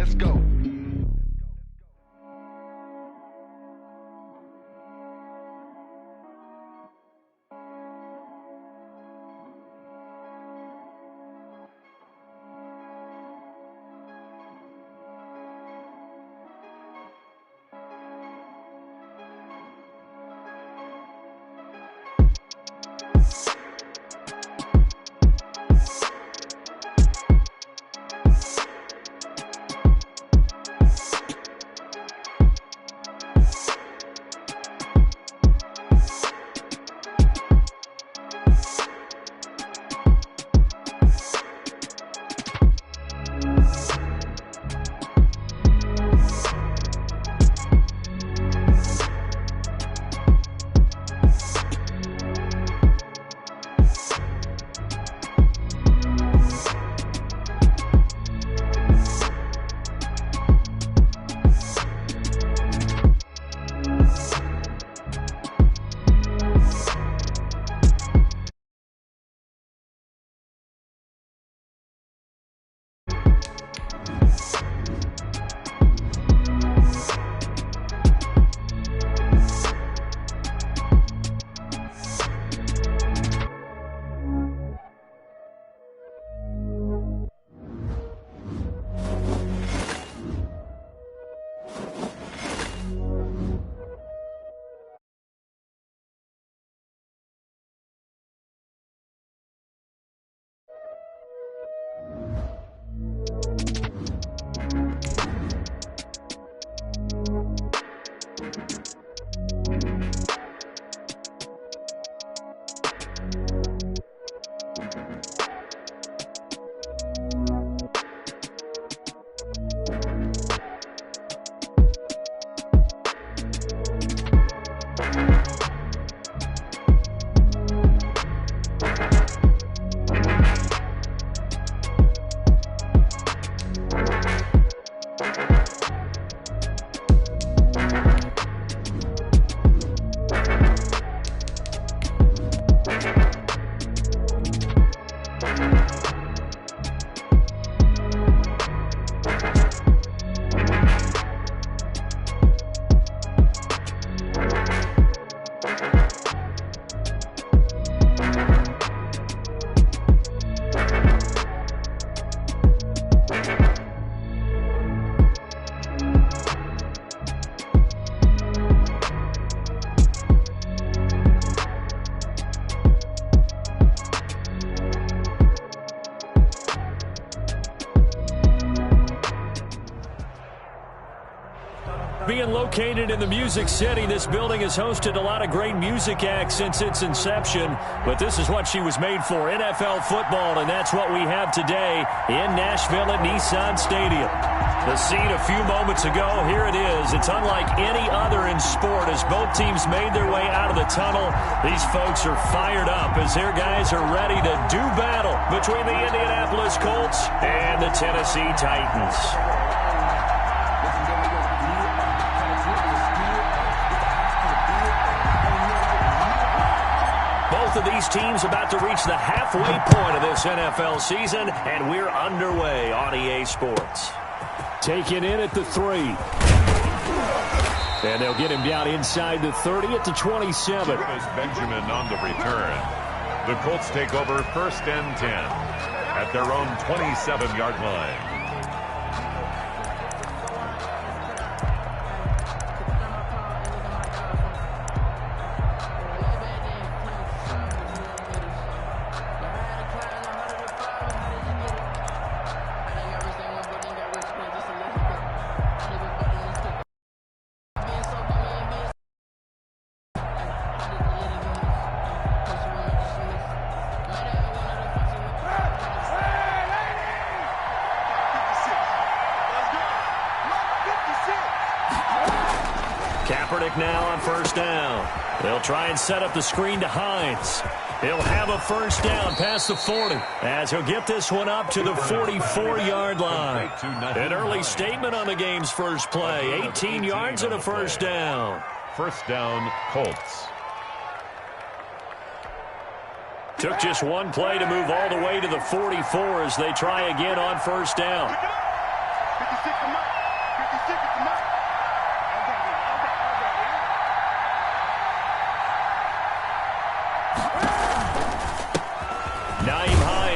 Let's go. Being located in the Music City, this building has hosted a lot of great music acts since its inception, but this is what she was made for, NFL football, and that's what we have today in Nashville at Nissan Stadium. The scene a few moments ago, here it is. It's unlike any other in sport as both teams made their way out of the tunnel. These folks are fired up as their guys are ready to do battle between the Indianapolis Colts and the Tennessee Titans. Both of these teams about to reach the halfway point of this NFL season, and we're underway on EA Sports. Taken in at the 3. And they'll get him down inside the 30 at the 27. Benjamin on the return. The Colts take over 1st and 10 at their own 27-yard line. Now on 1st down. They'll try and set up the screen to Hines. He'll have a 1st down past the 40 as he'll get this one up to the 44-yard line. An early statement on the game's first play. 18 yards and a 1st down. 1st down, Colts. Took just one play to move all the way to the 44 as they try again on 1st down. 56,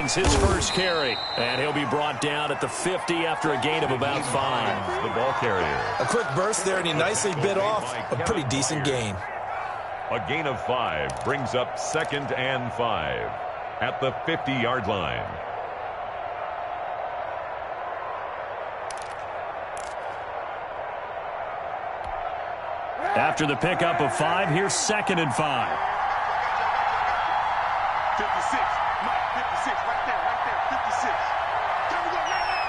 Higgins, his first carry. And he'll be brought down at the 50 after a gain of about 5. The ball carrier. A quick burst there, and he nicely bit off a pretty decent gain. A gain of 5 brings up 2nd and 5 at the 50-yard line. After the pickup of 5, here's 2nd and 5. 56. Mike, 56. Right there. 56. Time to go now.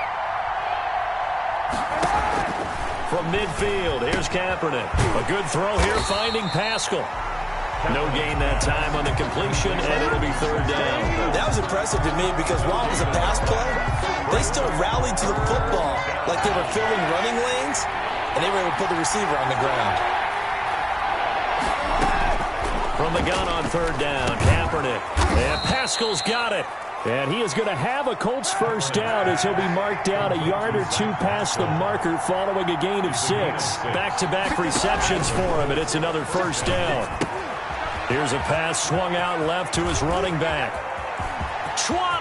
From midfield, here's Kaepernick. A good throw here, finding Pascal. No gain that time on the completion, and it'll be 3rd down. That was impressive to me because while it was a pass play, they still rallied to the football like they were filling running lanes, and they were able to put the receiver on the ground. From the gun on 3rd down, Kaepernick. And Pascal's got it. And he is going to have a Colts first down as he'll be marked down a yard or 2 past the marker following a gain of 6. Back-to-back receptions for him, and it's another first down. Here's a pass swung out left to his running back. 20!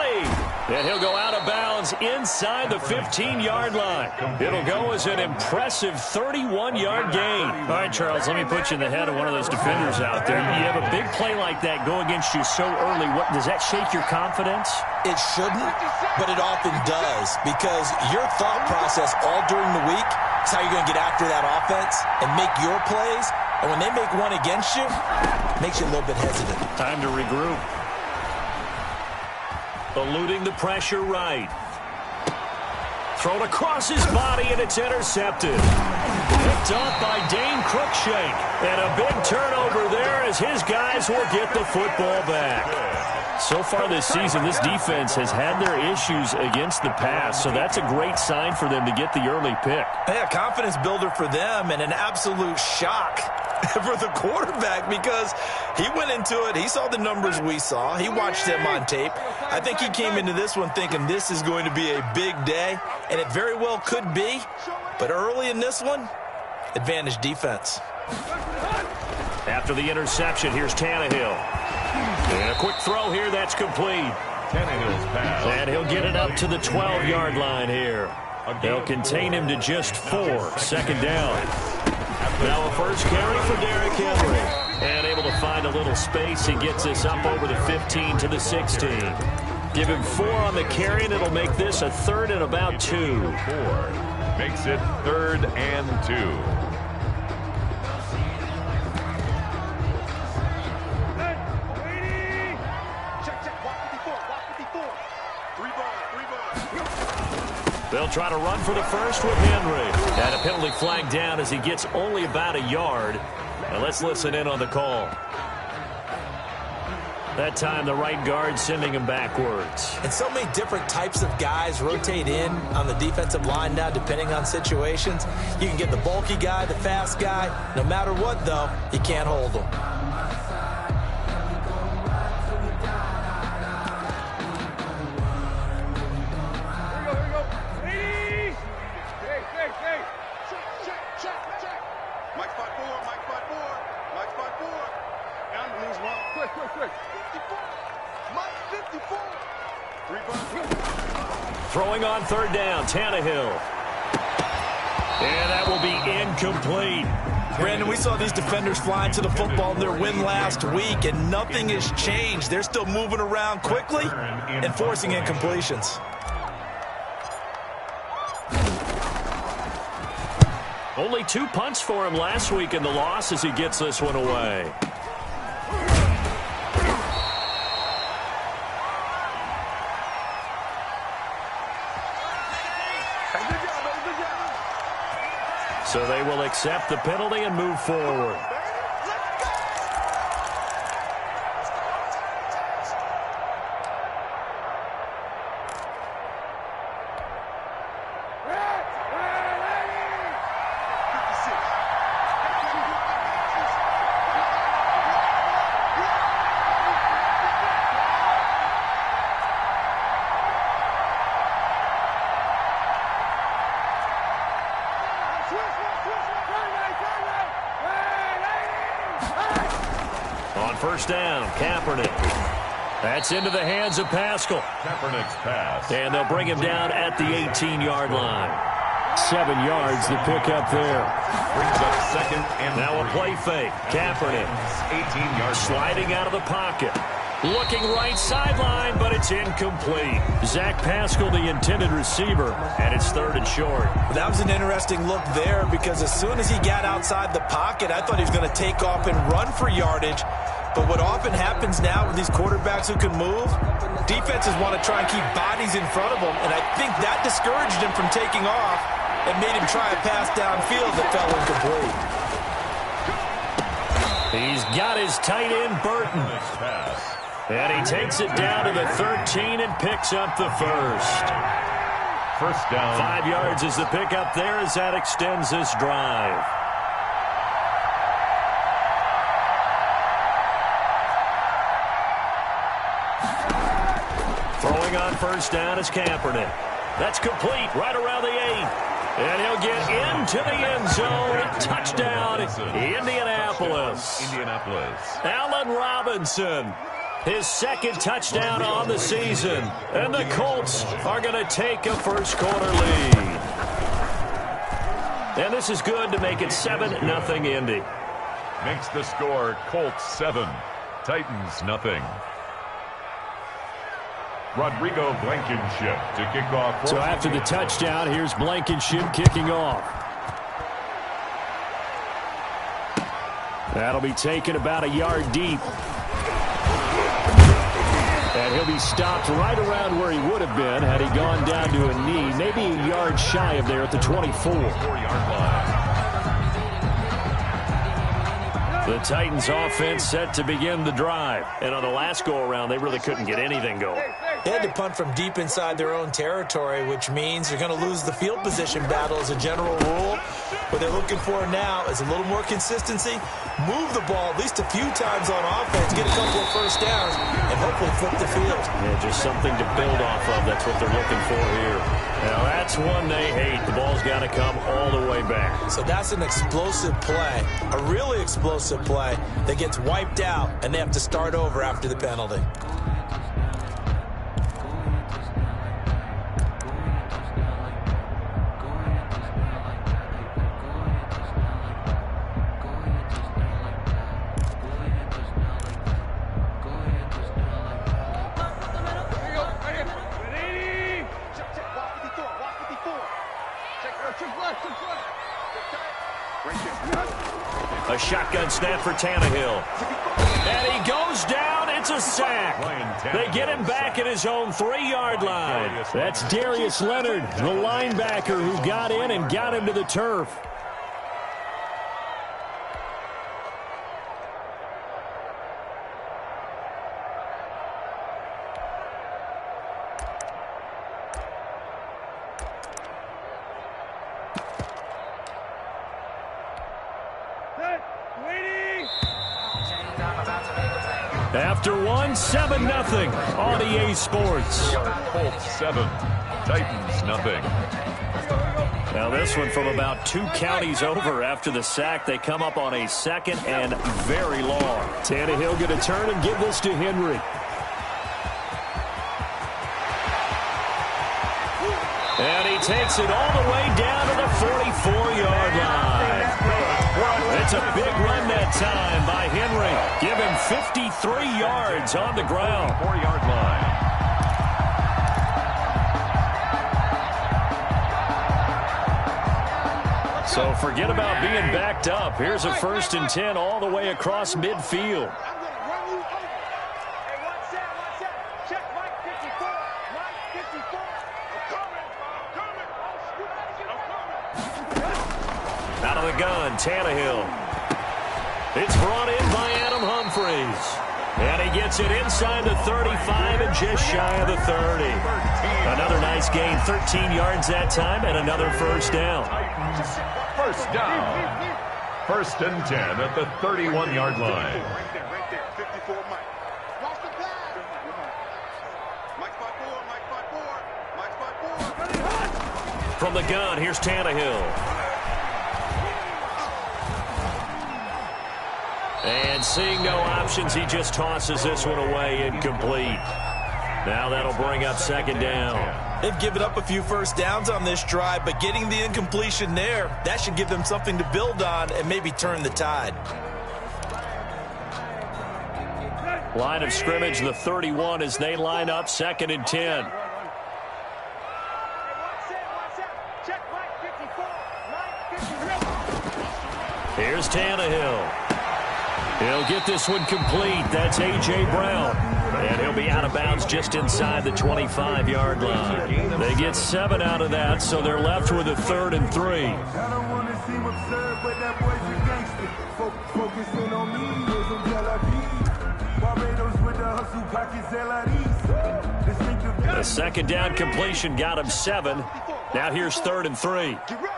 And he'll go out of bounds inside the 15-yard line. It'll go as an impressive 31-yard gain. All right, Charles, let me put you in the head of one of those defenders out there. You have a big play like that go against you so early. What, does that shake your confidence? It shouldn't, but it often does because your thought process all during the week is how you're going to get after that offense and make your plays. And when they make one against you, it makes you a little bit hesitant. Time to regroup. Eluding the pressure right. Thrown across his body, and it's intercepted. Picked off by Dane Cruikshank. And a big turnover there as his guys will get the football back. So far this season, this defense has had their issues against the pass, so that's a great sign for them to get the early pick. Yeah, confidence builder for them and an absolute shock for the quarterback because he went into it. He saw the numbers we saw. He watched them on tape. I think he came into this one thinking this is going to be a big day, and it very well could be. But early in this one, advantage defense. After the interception, here's Tannehill. And a quick throw here, that's complete. Tannehill's pass. And he'll get it up to the 12-yard line here. They'll contain him to just 4. 2nd down. Now a first carry for Derrick Henry. And able to find a little space. He gets us up over the 15 to the 16. Give him 4 on the carry, and it'll make this a 3rd and about 2. 4 makes it 3rd and 2. They'll try to run for the first with Henry. And a penalty flag down as he gets only about a yard. And let's listen in on the call. That time the right guard sending him backwards. And so many different types of guys rotate in on the defensive line now depending on situations. You can get the bulky guy, the fast guy. No matter what, though, you can't hold them. Throwing on 3rd down, Tannehill. And that will be incomplete. Brandon, we saw these defenders flying to the football in their win last week, and nothing has changed. They're still moving around quickly and forcing incompletions. Only 2 punts for him last week in the loss as he gets this one away. So they will accept the penalty and move forward. On 1st down, Kaepernick. That's into the hands of Pascal. Kaepernick's pass. And they'll bring him down at the 18-yard line. 7 yards the pickup there. Brings up second and now a play fake. Kaepernick 18-yard sliding out of the pocket. Looking right sideline, but it's incomplete. Zach Pascal, the intended receiver, and it's 3rd and short. That was an interesting look there because as soon as he got outside the pocket, I thought he was going to take off and run for yardage. But what often happens now with these quarterbacks who can move, defenses want to try and keep bodies in front of them, and I think that discouraged him from taking off and made him try a pass downfield that fell incomplete. He's got his tight end, Burton. And he takes it down to the 13 and picks up the first. First down. 5 yards is the pickup there as that extends this drive. Throwing on first down is Kaepernick. That's complete right around the 8. And he'll get into the end zone. Touchdown, Indianapolis. Allen Robinson. His 2nd touchdown on the season. And the Colts are going to take a first-quarter lead. And this is good to make it 7-0 Indy. Makes the score Colts 7, Titans nothing. Rodrigo Blankenship to kick off. So after the touchdown, here's Blankenship kicking off. That'll be taken about a yard deep. And he'll be stopped right around where he would have been had he gone down to a knee, maybe a yard shy of there at the 24. 4-yard line. The Titans offense set to begin the drive. And on the last go-around, they really couldn't get anything going. They had to punt from deep inside their own territory, which means they're going to lose the field position battle as a general rule. What they're looking for now is a little more consistency, move the ball at least a few times on offense, get a couple of first downs, and hopefully flip the field. Yeah, just something to build off of. That's what they're looking for here. Now, that's one they hate. The ball's got to come all the way back. So that's an explosive play, a really explosive play that gets wiped out, and they have to start over after the penalty. A shotgun snap for Tannehill. And he goes down. It's a sack. They get him back at his own 3-yard line. That's Darius Leonard, the linebacker who got in and got him to the turf. After one, 7-0 on EA Sports. Colts 7, Titans nothing. Now this one from about 2 counties over after the sack. They come up on a 2nd and very long. Tannehill going to turn and give this to Henry. And he takes it all the way down to the 44-yard line. It's a big run that time by Henry. Give him 53 yards on the ground. 4-yard line. So forget about being backed up. Here's a 1st and 10 all the way across midfield. Out of the gun, Tannehill. It's brought in by Adam Humphries. And he gets it inside the 35 and just shy of the 30. Another nice gain, 13 yards that time, and another first down. First down. 1st and 10 at the 31-yard line. Right there, 54 Mike. Lost the pass. Mike spot 4. From the gun, here's Tannehill. And seeing no options, he just tosses this one away, incomplete. Now that'll bring up second down. They've given up a few first downs on this drive, but getting the incompletion there, that should give them something to build on and maybe turn the tide. Line of scrimmage, the 31, as they line up, 2nd and 10. Here's Tannehill. He'll get this one complete. That's A.J. Brown. And he'll be out of bounds just inside the 25-yard line. They get 7 out of that, so they're left with a 3rd and 3. I don't want to seem absurd, but that boy's a gangster. Focusing on me isn't Tel Barbados with the hustle pockets, The second down completion got him 7. Now here's 3rd and 3. Get ready.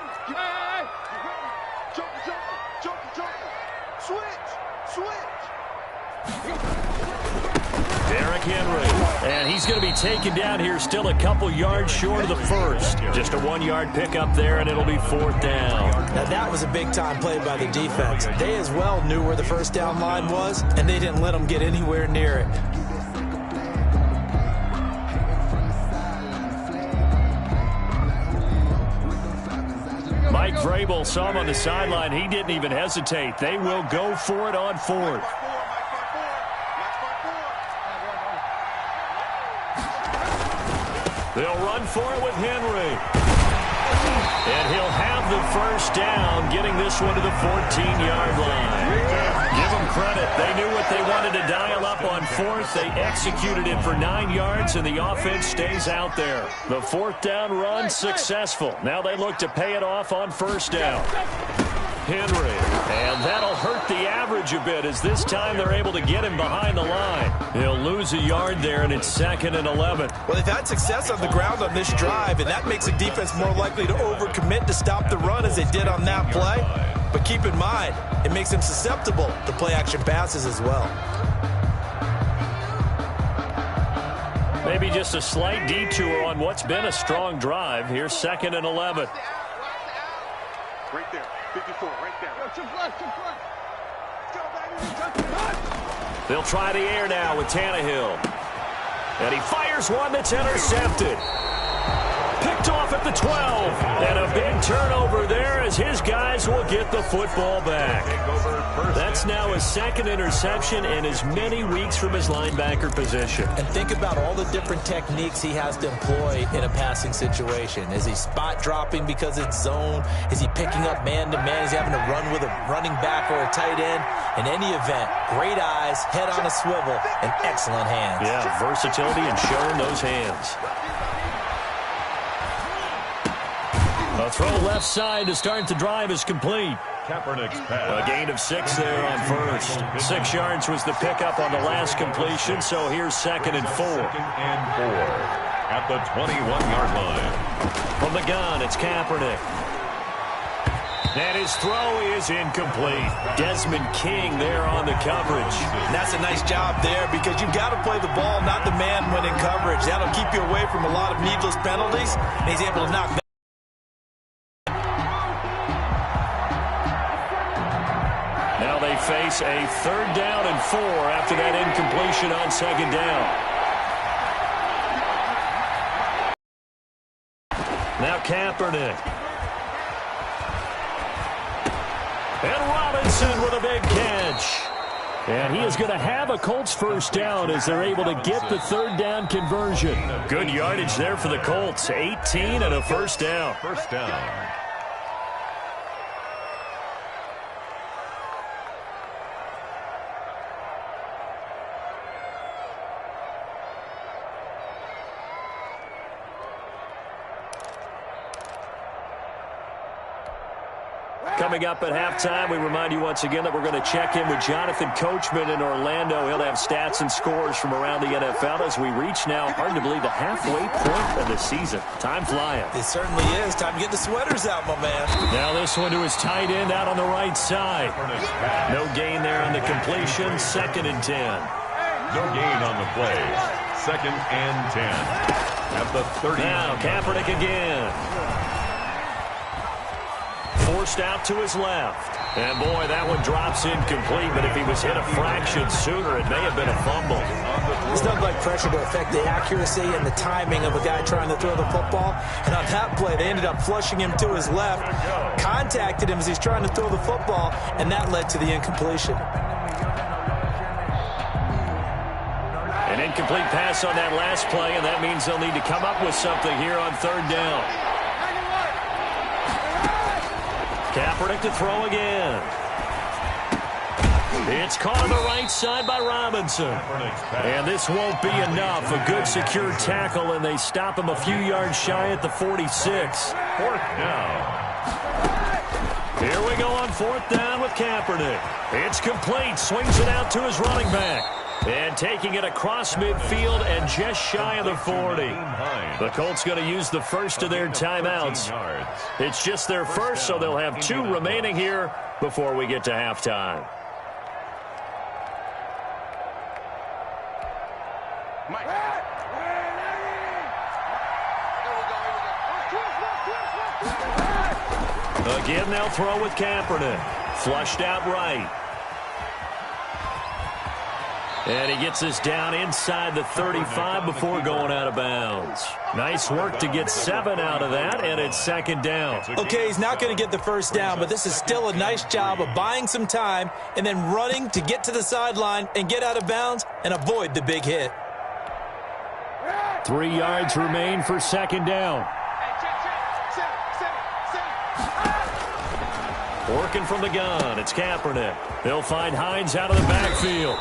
Derrick Henry. And he's going to be taken down here, still a couple yards short of the first. Just a 1-yard pickup there, and it'll be 4th down. Now that was a big-time play by the defense. They as well knew where the first down line was, and they didn't let them get anywhere near it. Mike Vrabel saw him on the sideline. He didn't even hesitate. They will go for it on 4th. They'll run for it with Henry. And he'll have the first down, getting this one to the 14-yard line. Give them credit. They knew what they wanted to dial up on 4th. They executed it for 9 yards, and the offense stays out there. The 4th down run successful. Now they look to pay it off on 1st down. Henry. And that'll hurt the average a bit, as this time they're able to get him behind the line. He'll lose a yard there, and it's 2nd and 11. Well, they've had success on the ground on this drive, and that makes the defense more likely to overcommit to stop the run as they did on that play. But keep in mind, it makes them susceptible to play-action passes as well. Maybe just a slight detour on what's been a strong drive. Here's 2nd and 11. Right there. 54, right there. They'll try the air now with Tannehill. And he fires one that's intercepted. Picked off at the 12. And a big turnover there as his guys will get the football back. That's now his 2nd interception and as many weeks from his linebacker position. And think about all the different techniques he has to employ in a passing situation. Is he spot dropping because it's zone? Is he picking up man-to-man? Is he having to run with a running back or a tight end? In any event, great eyes, head on a swivel, and excellent hands. Yeah, versatility and showing those hands. A throw left side to start the drive is complete. Kaepernick's A pass. gain of 6 there on 1st. 6 yards was the pickup on the last completion, so here's 2nd and 4. 2nd and 4 at the 21-yard line. From the gun, it's Kaepernick. And his throw is incomplete. Desmond King there on the coverage. And that's a nice job there because you've got to play the ball, not the man when in coverage. That'll keep you away from a lot of needless penalties, and he's able to knock that. Now they face a 3rd down and 4 after that incompletion on 2nd down. Now Kaepernick. And Robinson with a big catch. And he is going to have a Colts first down as they're able to get the 3rd down conversion. Good yardage there for the Colts. 18 and a first down. First down. Coming up at halftime, we remind you once again that we're going to check in with Jonathan Coachman in Orlando. He'll have stats and scores from around the NFL as we reach now, hard to believe, the halfway point of the season. Time flying. It certainly is. Time to get the sweaters out, my man. Now this one to his tight end out on the right side. No gain there on the completion. 2nd and 10. No gain on the play. 2nd and 10 at the 30. Now Kaepernick again. forced out to his left. And, boy, that one drops incomplete, but if he was hit a fraction sooner, it may have been a fumble. It's nothing like pressure to affect the accuracy and the timing of a guy trying to throw the football. And on that play, they ended up flushing him to his left, contacted him as he's trying to throw the football, and that led to the incompletion. An incomplete pass on that last play, and that means they'll need to come up with something here on third down. Kaepernick to throw again. It's caught on the right side by Robinson. And this won't be enough. A good secure tackle, and they stop him a few yards shy at the 46. Fourth down. Here we go on fourth down with Kaepernick. It's complete. Swings it out to his running back. And taking it across midfield and just shy of the 40. The Colts going to use the first of their timeouts. It's just their first, so they'll have 2 remaining here before we get to halftime. Again, they'll throw with Kaepernick. Flushed out right. And he gets this down inside the 35 before going out of bounds. Nice work to get 7 out of that, and it's second down. Okay, he's not going to get the first down, but this is still a nice job of buying some time and then running to get to the sideline and get out of bounds and avoid the big hit. 3 yards remain for second down. Working from the gun, it's Kaepernick. They'll find Hines out of the backfield.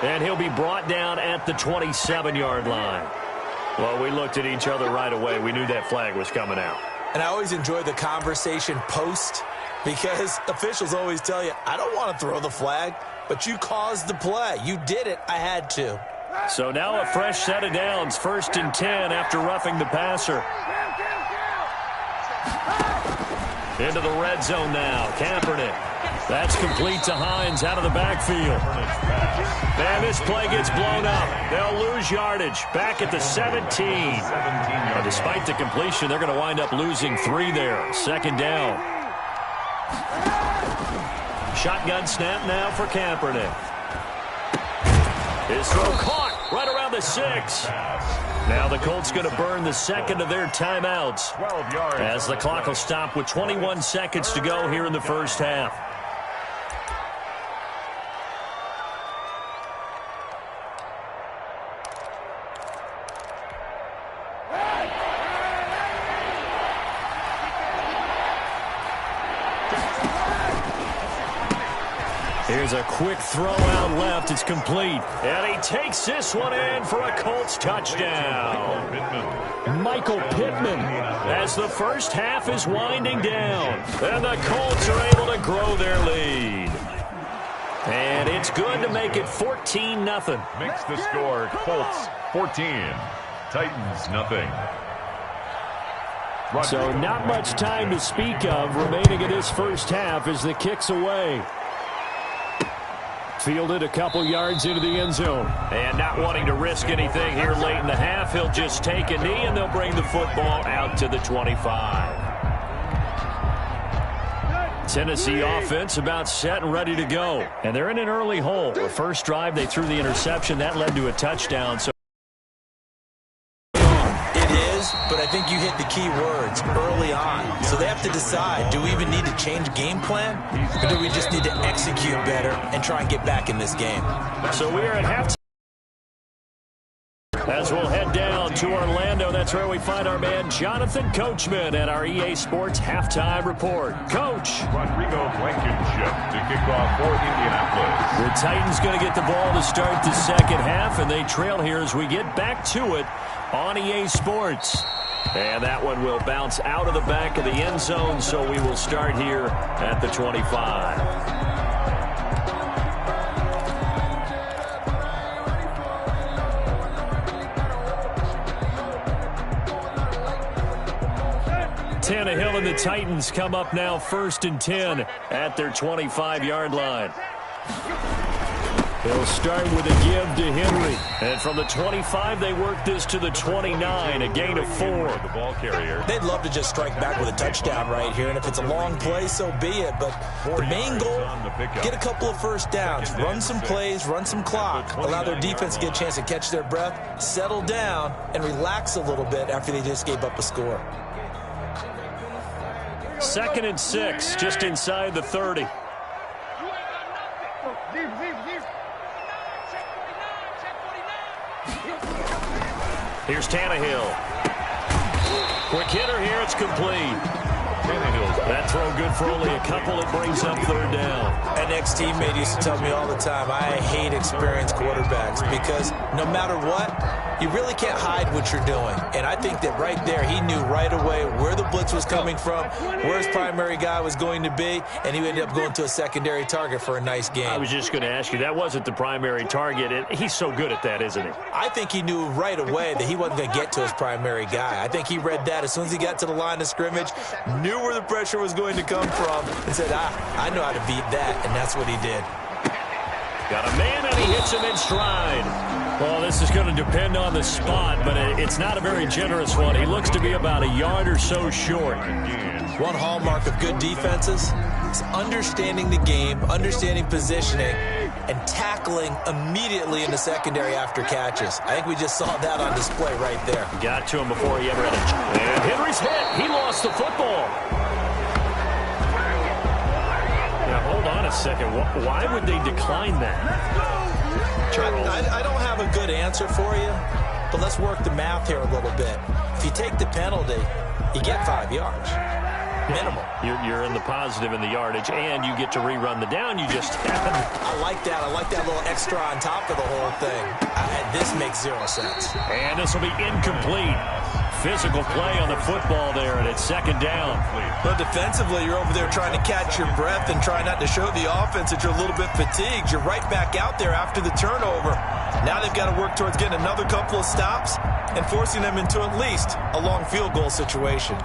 And he'll be brought down at the 27-yard line. Well, we looked at each other right away. We knew that flag was coming out. And I always enjoy the conversation post because officials always tell you, I don't want to throw the flag, but you caused the play. You did it. I had to. So now a fresh set of downs, 1st and 10 after roughing the passer. Into the red zone now. Kaepernick. That's complete to Hines out of the backfield. And this play gets blown up. They'll lose yardage. Back at the 17. And despite the completion, they're going to wind up losing 3 there. Second down. Shotgun snap now for Kaepernick. His throw caught right around the 6. Now the Colts going to burn the second of their timeouts as the clock will stop with 21 seconds to go here in the first half. Here's a quick throw out left. It's complete. And he takes this one in for a Colts touchdown. Michael Pittman as the first half is winding down. And the Colts are able to grow their lead. And it's good to make it 14-0. Makes the score Colts 14. Titans nothing. So not much time to speak of remaining in this first half as the kick's away. Fielded a couple yards into the end zone. And not wanting to risk anything here late in the half, he'll just take a knee and they'll bring the football out to the 25. Tennessee offense about set and ready to go. And they're in an early hole. The first drive, they threw the interception. That led to a touchdown. So but I think you hit the key words early on. So they have to decide, do we even need to change game plan? Or do we just need to execute better and try and get back in this game? So we are at halftime. As we'll head down to Orlando, that's where we find our man Jonathan Coachman at our EA Sports Halftime Report. Coach. Rodrigo Blankenship to kick off for Indianapolis. The Titans going to get the ball to start the second half, and they trail here as we get back to it on EA Sports. And that one will bounce out of the back of the end zone, so we will start here at the 25. Tannehill and the Titans come up now 1st and 10 at their 25-yard line. He'll start with a give to Henry. And from the 25, they work this to the 29, a gain of 4. The ball carrier. They'd love to just strike back with a touchdown right here, and if it's a long play, so be it. But the main goal, get a couple of first downs, run some plays, run some clock, allow their defense to get a chance to catch their breath, settle down, and relax a little bit after they just gave up a score. 2nd and 6, just inside the 30. Here's Tannehill. Quick hitter here. It's complete. That throw good for only a couple. It brings up 3rd down. An ex-teammate used to tell me all the time, I hate experienced quarterbacks because no matter what, you really can't hide what you're doing. And I think that right there, he knew right away where the blitz was coming from, where his primary guy was going to be, and he ended up going to a secondary target for a nice game. I was just going to ask you, that wasn't the primary target. He's so good at that, isn't he? I think he knew right away that he wasn't going to get to his primary guy. I think he read that as soon as he got to the line of scrimmage, knew where the pressure was going to come from, and said, I know how to beat that, and that's what he did. Got a man, and he hits him in stride. Well, this is going to depend on the spot, but it's not a very generous one. He looks to be about a yard or so short. One hallmark of good defenses is understanding the game, understanding positioning, and tackling immediately in the secondary after catches. I think we just saw that on display right there. Got to him before he ever had a... And Henry's hit. He lost the football. Now, hold on a second. Why would they decline that? I don't have a good answer for you, but let's work the math here a little bit. If you take the penalty, you get 5 yards. Minimum. You're in the positive in the yardage, and you get to rerun the down you just had. I like that. I like that little extra on top of the whole thing. This makes 0 sense. And this will be incomplete. Physical play on the football there, and it's 2nd down. But defensively, you're over there trying to catch your breath and try not to show the offense that you're a little bit fatigued. You're right back out there after the turnover. Now they've got to work towards getting another couple of stops and forcing them into at least a long field goal situation.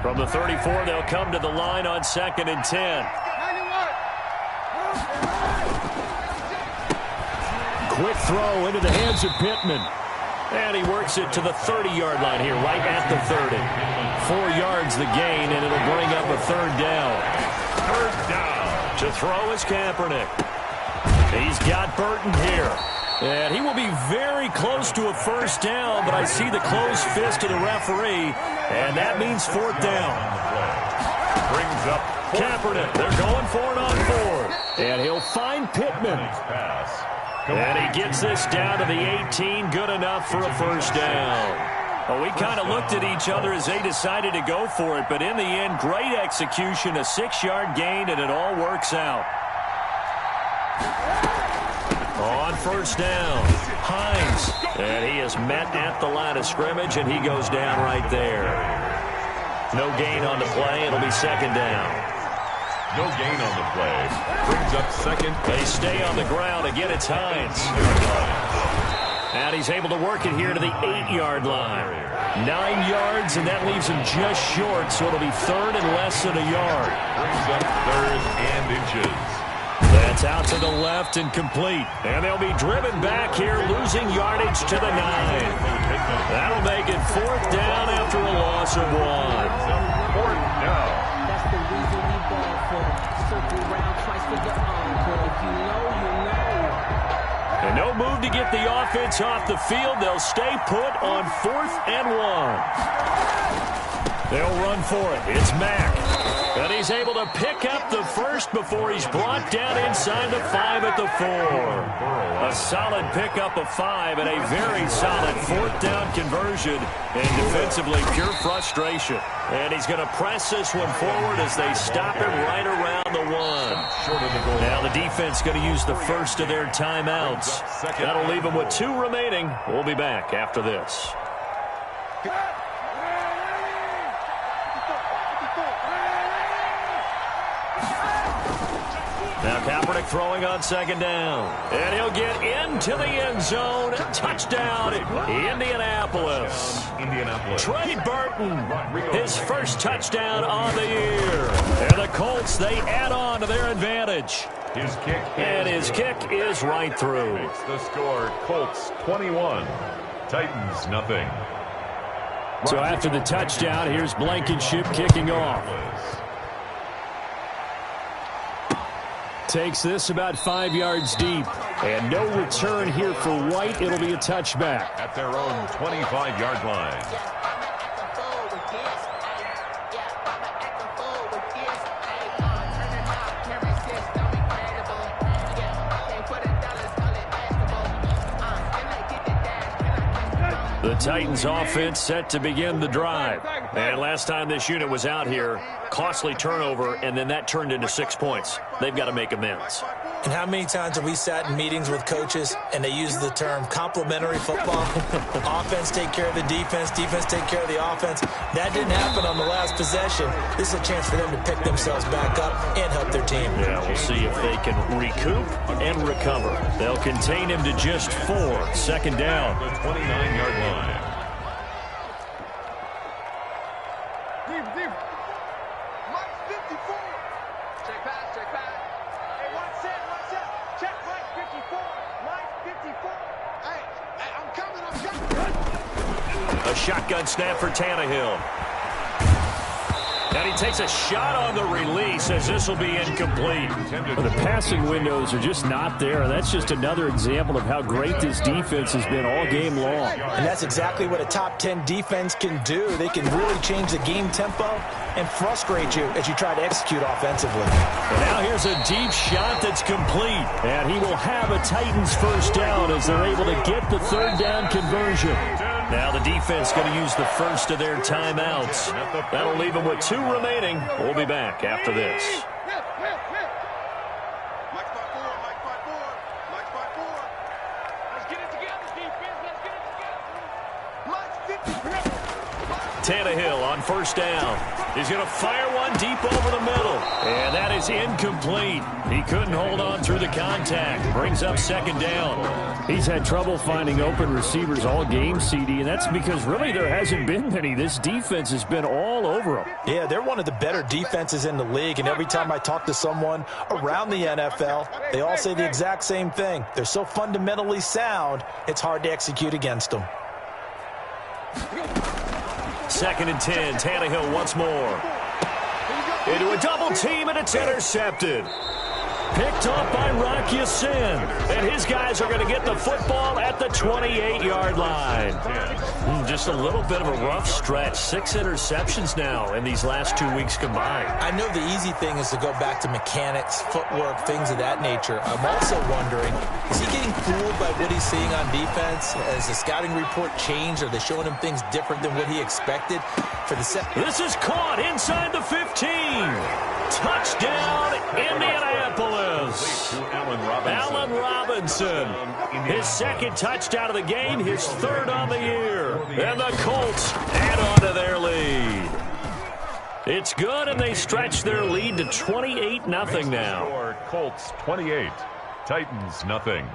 From the 34, they'll come to the line on 2nd and 10. Quick throw into the hands of Pittman. And he works it to the 30-yard line here, right at the 30. 4 yards the gain, and it'll bring up a 3rd down. 3rd down. To throw is Kaepernick. He's got Burton here. And he will be very close to a 1st down, but I see the closed fist of the referee, and that means 4th down. Brings up Kaepernick. They're going for it on 4th. And he'll find Pittman. And he gets this down to the 18, good enough for a 1st down. Well, we kind of looked at each other as they decided to go for it, but in the end, great execution, a 6-yard gain, and it all works out. On 1st down, Hines. And he is met at the line of scrimmage, and he goes down right there. No gain on the play. It'll be 2nd down. no gain on the play. Brings up 2nd. They stay on the ground. Again, it's Hines. And he's able to work it here to the 8-yard line. 9 yards, and that leaves him just short, so it'll be 3rd and less than a yard. Brings up 3rd and inches. That's out to the left and complete. And they'll be driven back here, losing yardage to the 9. That'll make it 4th down after a loss of 1. 4th down. That's the reason we ball for. Circle round twice for your encore. If you know, you know. And no move to get the offense off the field. They'll stay put on 4th and 1. They'll run for it. It's Mack. And he's able to pick up the first before he's brought down inside the 5 at the 4. A solid pickup of 5 and a very solid 4th down conversion. And defensively, pure frustration. And he's going to press this one forward as they stop him right around the 1. Now the defense going to use the first of their timeouts. That'll leave them with 2 remaining. We'll be back after this. Now Kaepernick throwing on second down. And he'll get into the end zone. Touchdown, Indianapolis. Trey Burton, his first touchdown on the year. And the Colts, they add on to their advantage. His kick is right through. Makes the score Colts 21, Titans nothing. So after the touchdown, here's Blankenship kicking off. Takes this about 5 yards deep. And no return here for White. It'll be a touchback. At their own 25-yard line. The Titans offense set to begin the drive. And last time this unit was out here, costly turnover, and then that turned into 6 points. They've got to make amends. And how many times have we sat in meetings with coaches and they use the term complementary football? Offense take care of the defense, defense take care of the offense. That didn't happen on the last possession. This is a chance for them to pick themselves back up and help their team. Yeah, we'll see if they can recoup and recover. They'll contain him to just 4. Second down. The 29-yard line. A shotgun snap for Tannehill. And he takes a shot on the release as this will be incomplete. The passing windows are just not there. That's just another example of how great this defense has been all game long. And that's exactly what a top 10 defense can do. They can really change the game tempo and frustrate you as you try to execute offensively. And now here's a deep shot that's complete. And he will have a Titans first down as they're able to get the third down conversion. Now the defense going to use the first of their timeouts. That'll leave them with 2 remaining. We'll be back after this. Tannehill on first down. He's going to fire one deep over the middle. And that is incomplete. He couldn't hold on through the contact. Brings up second down. He's had trouble finding open receivers all game, CD, and that's because really there hasn't been many. This defense has been all over them. Yeah, they're one of the better defenses in the league, and every time I talk to someone around the NFL, they all say the exact same thing. They're so fundamentally sound, it's hard to execute against them. 2nd and 10. Tannehill once more. Into a double team, and it's intercepted. Picked up by Rocky Sin. And his guys are going to get the football at the 28-yard line. Just a little bit of a rough stretch. 6 interceptions now in these last 2 weeks combined. I know the easy thing is to go back to mechanics, footwork, things of that nature. I'm also wondering, is he getting fooled by what he's seeing on defense? Has the scouting report changed? Are they showing him things different than what he expected? For the This is caught inside the 15. Touchdown, Indianapolis. Allen Robinson. His 2nd touchdown of the game, his 3rd on the year. And the Colts add on to their lead. It's good, and they stretch their lead to 28-0 now. Colts 28, Titans nothing.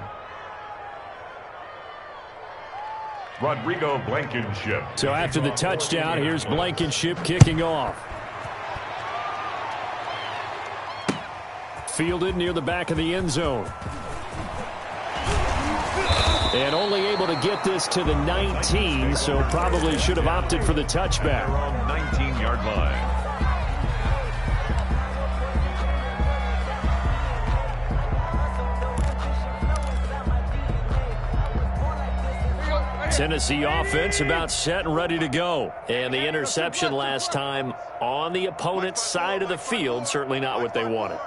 Rodrigo Blankenship. So after the touchdown, here's Blankenship kicking off. Fielded near the back of the end zone. And only able to get this to the 19, so probably should have opted for the touchback. Around 19-yard line. Tennessee offense about set and ready to go. And the interception last time on the opponent's side of the field, certainly not what they wanted.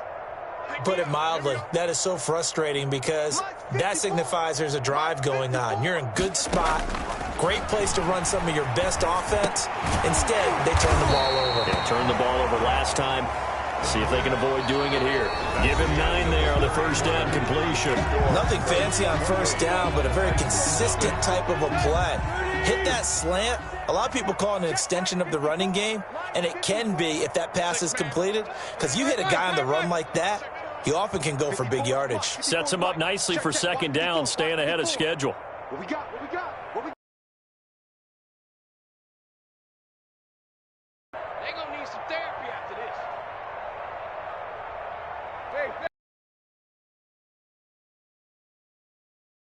Put it mildly, that is so frustrating because that signifies there's a drive going on. You're in good spot, great place to run some of your best offense. Instead, they turn the ball over. They turned the ball over last time. See if they can avoid doing it here. Give him 9 there on the first down completion. Nothing fancy on first down, but a very consistent type of a play. Hit that slant. A lot of people call it an extension of the running game, and it can be if that pass is completed, because you hit a guy on the run like that, he often can go for big yardage. Sets him up nicely for second down, staying ahead of schedule. What we got? What we got? What we got? They gonna need some therapy after this.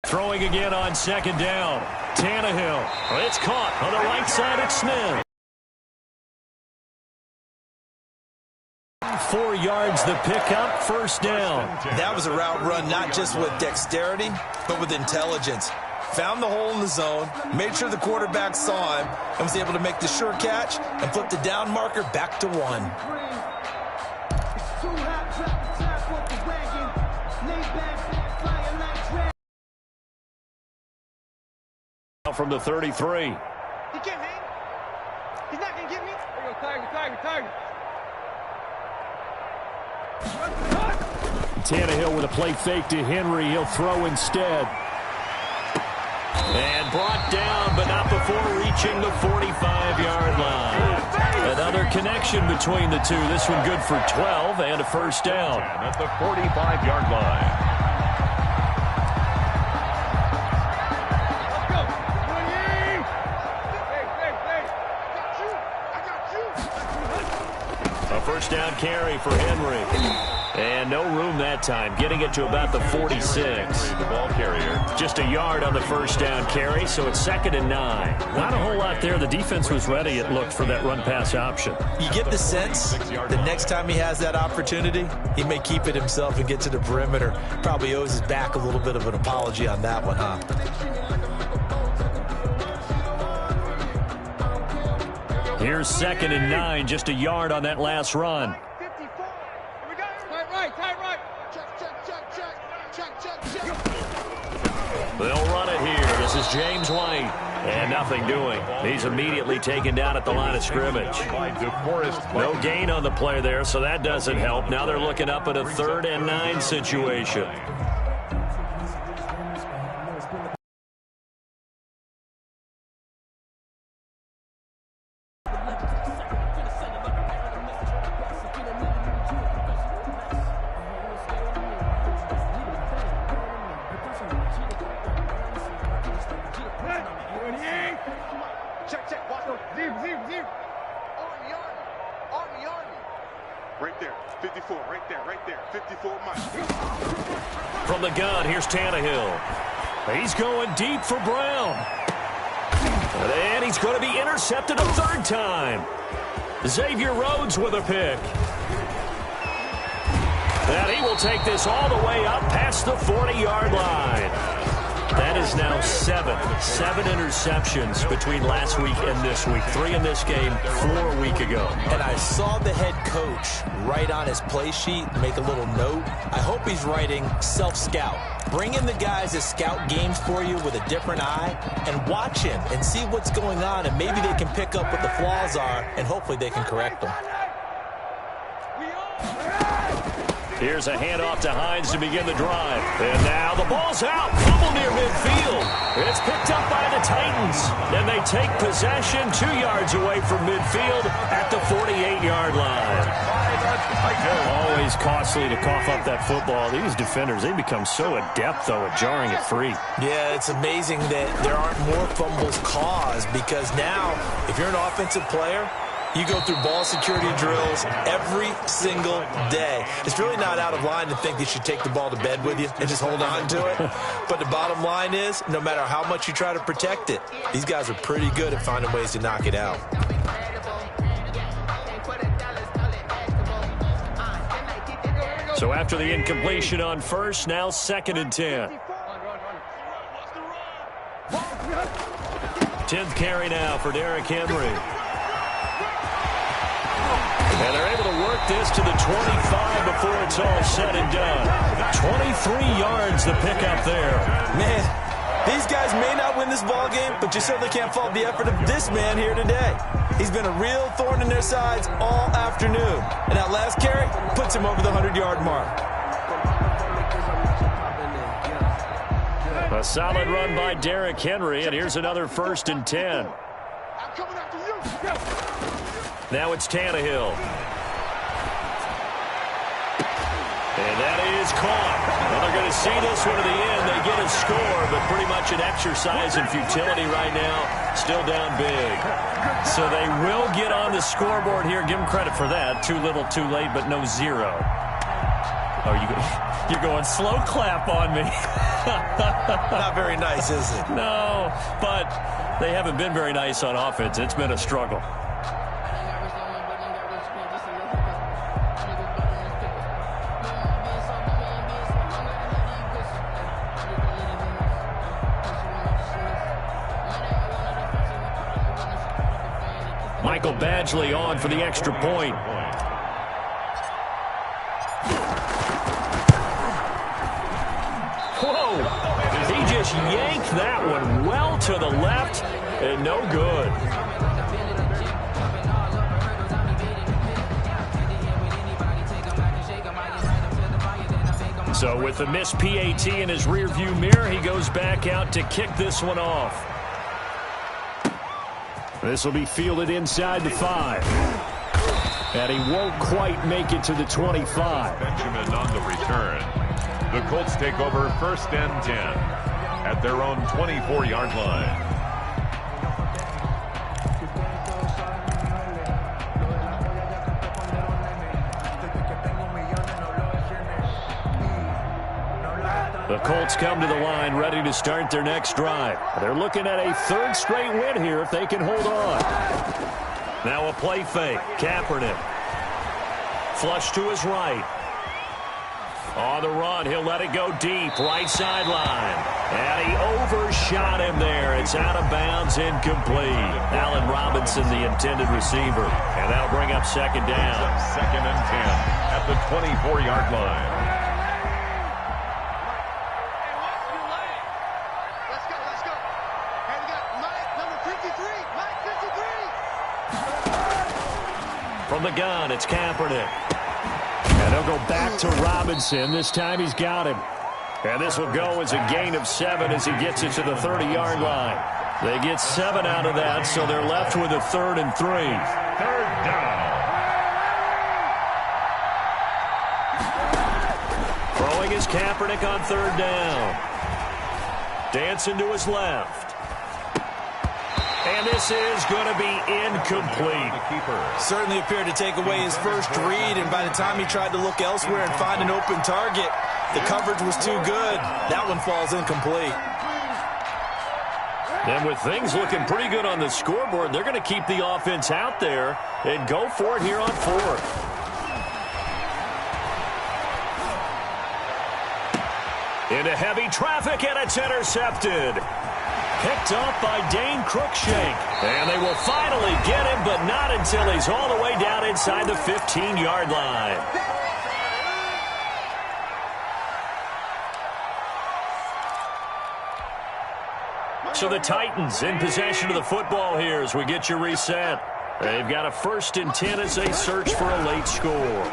Throwing again on second down. Tannehill. It's caught on the right side of Smith. 4 yards the pickup, first down. That was a route run not just with dexterity, but with intelligence. Found the hole in the zone, made sure the quarterback saw him, and was able to make the sure catch and flip the down marker back to 1. From the 33. He can't hang. He's not gonna get me. There you go, Tiger. Tannehill with a play fake to Henry. He'll throw instead. And brought down, but not before reaching the 45-yard line. Another connection between the two. This one good for 12 and a first down. And at the 45-yard line. First down carry for Henry. And no room that time, getting it to about the 46. The ball carrier. Just a yard on the first down carry, so it's 2nd and 9. Not a whole lot there. The defense was ready, it looked, for that run-pass option. You get the sense the next time he has that opportunity, he may keep it himself and get to the perimeter. Probably owes his back a little bit of an apology on that one, huh? Here's 2nd and 9, just a yard on that last run. 54. Here we go. Tight right. Check. They'll run it here. This is James White. And nothing doing. He's immediately taken down at the line of scrimmage. No gain on the play there, so that doesn't help. Now they're looking up at a 3rd and 9 situation. Check. Watch those. Zero. Army. Right there. 54. Right there. 54 miles. From the gun, here's Tannehill. He's going deep for Brown. And he's going to be intercepted a 3rd time. Xavier Rhodes with a pick. And he will take this all the way up past the 40-yard line. That is now 7 interceptions between last week and this week. 3 in this game, 4 a week ago. And I saw the head coach write on his play sheet, make a little note. I hope he's writing self-scout. Bring in the guys that scout games for you with a different eye and watch him and see what's going on, and maybe they can pick up what the flaws are, and hopefully they can correct them. Here's a handoff to Hines to begin the drive. And now the ball's out. Fumble near midfield. It's picked up by the Titans. Then they take possession 2 yards away from midfield at the 48-yard line. Always costly to cough up that football. These defenders, they become so adept, though, at jarring it free. Yeah, it's amazing that there aren't more fumbles caused, because now, if you're an offensive player, you go through ball security drills every single day. It's really not out of line to think that you take the ball to bed with you and just hold on to it. But the bottom line is, no matter how much you try to protect it, these guys are pretty good at finding ways to knock it out. So after the incompletion on first, now 2nd and 10. 10th carry now for Derrick Henry. And they're able to work this to the 25 before it's all said and done. 23 yards the pickup there. Man, these guys may not win this ball game, but you certainly can't fault the effort of this man here today. He's been a real thorn in their sides all afternoon. And that last carry puts him over the 100-yard mark. A solid run by Derrick Henry, and here's another 1st and 10. Now it's Tannehill. And that is caught. Well, they're going to see this one to the end. They get a score, but pretty much an exercise in futility right now. Still down big. So they will get on the scoreboard here. Give them credit for that. Too little, too late, but no zero. Oh, you're going slow clap on me. Not very nice, is it? No, but they haven't been very nice on offense. It's been a struggle. Michael Badgley on for the extra point. Whoa! He just yanked that one well to the left, and no good. So with the missed PAT in his rearview mirror, he goes back out to kick this one off. This will be fielded inside the 5. And he won't quite make it to the 25. Benjamin on the return. The Colts take over 1st and 10 at their own 24-yard line. The Colts come to the line ready to start their next drive. They're looking at a 3rd straight win here if they can hold on. Now a play fake. Kaepernick. Flush to his right. On the run, he'll let it go deep. Right sideline. And he overshot him there. It's out of bounds, incomplete. Allen Robinson, the intended receiver. And that'll bring up 2nd down. 2nd and 10 at the 24-yard line. From the gun, it's Kaepernick. And they'll go back to Robinson. This time he's got him. And this will go as a gain of 7 as he gets it to the 30-yard line. They get 7 out of that, so they're left with a 3rd and 3. 3rd down. Throwing is Kaepernick on 3rd down. Dancing to his left. And this is going to be incomplete. Certainly appeared to take away his first read, and by the time he tried to look elsewhere and find an open target, the coverage was too good. That one falls incomplete. And with things looking pretty good on the scoreboard, they're going to keep the offense out there and go for it here on 4th. Into heavy traffic, and it's intercepted. Picked off by Dane Cruikshank. And they will finally get him, but not until he's all the way down inside the 15-yard line. So the Titans in possession of the football here as we get you reset. They've got a 1st and 10 as they search for a late score.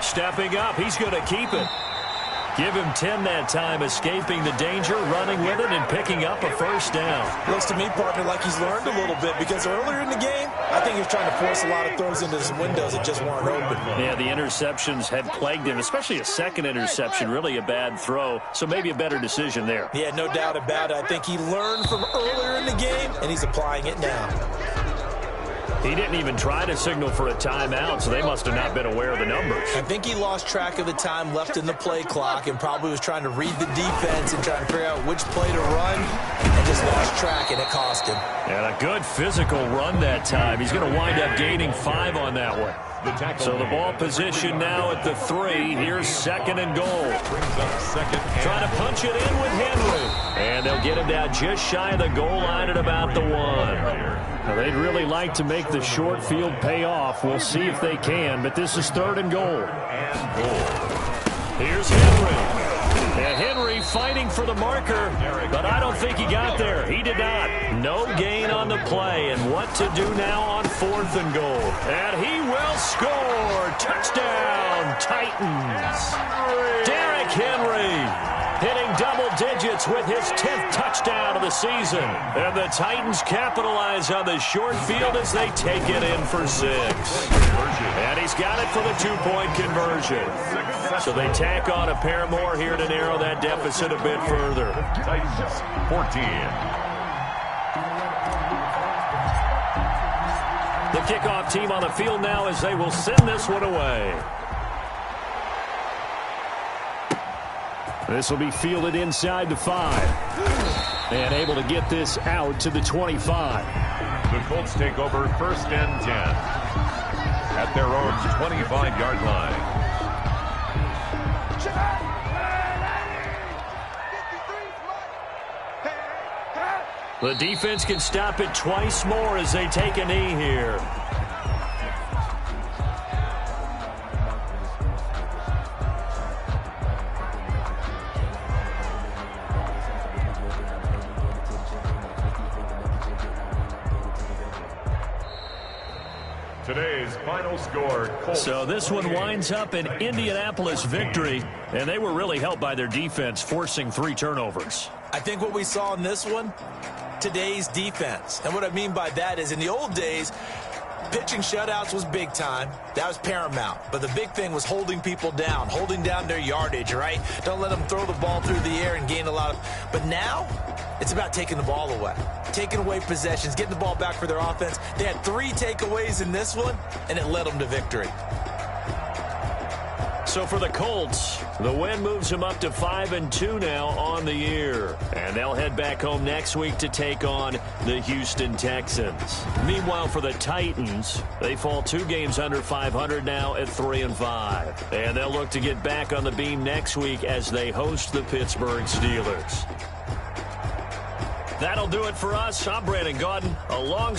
Stepping up, he's going to keep it. Give him 10 that time, escaping the danger, running with it, and picking up a 1st down. Looks to me, partner, like he's learned a little bit, because earlier in the game, I think he was trying to force a lot of throws into his windows that just weren't open. Yeah, the interceptions had plagued him, especially a 2nd interception, really a bad throw, so maybe a better decision there. Yeah, no doubt about it. I think he learned from earlier in the game, and he's applying it now. He didn't even try to signal for a timeout, so they must have not been aware of the numbers. I think he lost track of the time left in the play clock and probably was trying to read the defense and trying to figure out which play to run, and just lost track, and it cost him. And a good physical run that time. He's going to wind up gaining 5 on that one. So the ball position now at the 3. Here's 2nd and goal. Trying to punch it in with Henry. And they'll get him down just shy of the goal line at about the 1. Now, they'd really like to make the short field pay off. We'll see if they can, but this is 3rd and goal. Here's Henry. And Henry fighting for the marker, but I don't think he got there. He did not. No gain on the play, and what to do now on 4th and goal. And he will score. Touchdown, Titans. Derrick Henry. hitting double digits with his 10th touchdown of the season. And the Titans capitalize on the short field as they take it in for 6. And he's got it for the 2-point conversion. So they tack on a pair more here to narrow that deficit a bit further. Titans 14. The kickoff team on the field now as they will send this one away. This will be fielded inside the 5. And able to get this out to the 25. The Colts take over 1st and 10 at their own 25-yard line. The defense can stop it twice more as they take a knee here. Today's final score, Colts. So this one winds up an Indianapolis victory, and they were really helped by their defense, forcing 3 turnovers. I think what we saw in this one, today's defense. And what I mean by that is in the old days, pitching shutouts was big time. That was paramount. But the big thing was holding people down, holding down their yardage, right? Don't let them throw the ball through the air and gain a lot of... But now, it's about taking the ball away. Taking away possessions, getting the ball back for their offense. They had 3 takeaways in this one, and it led them to victory. So for the Colts, the win moves them up to 5-2 now on the year. And they'll head back home next week to take on the Houston Texans. Meanwhile, for the Titans, they fall 2 games under 500 now at 3-5. And they'll look to get back on the beam next week as they host the Pittsburgh Steelers. That'll do it for us. I'm Brandon Gaudin, along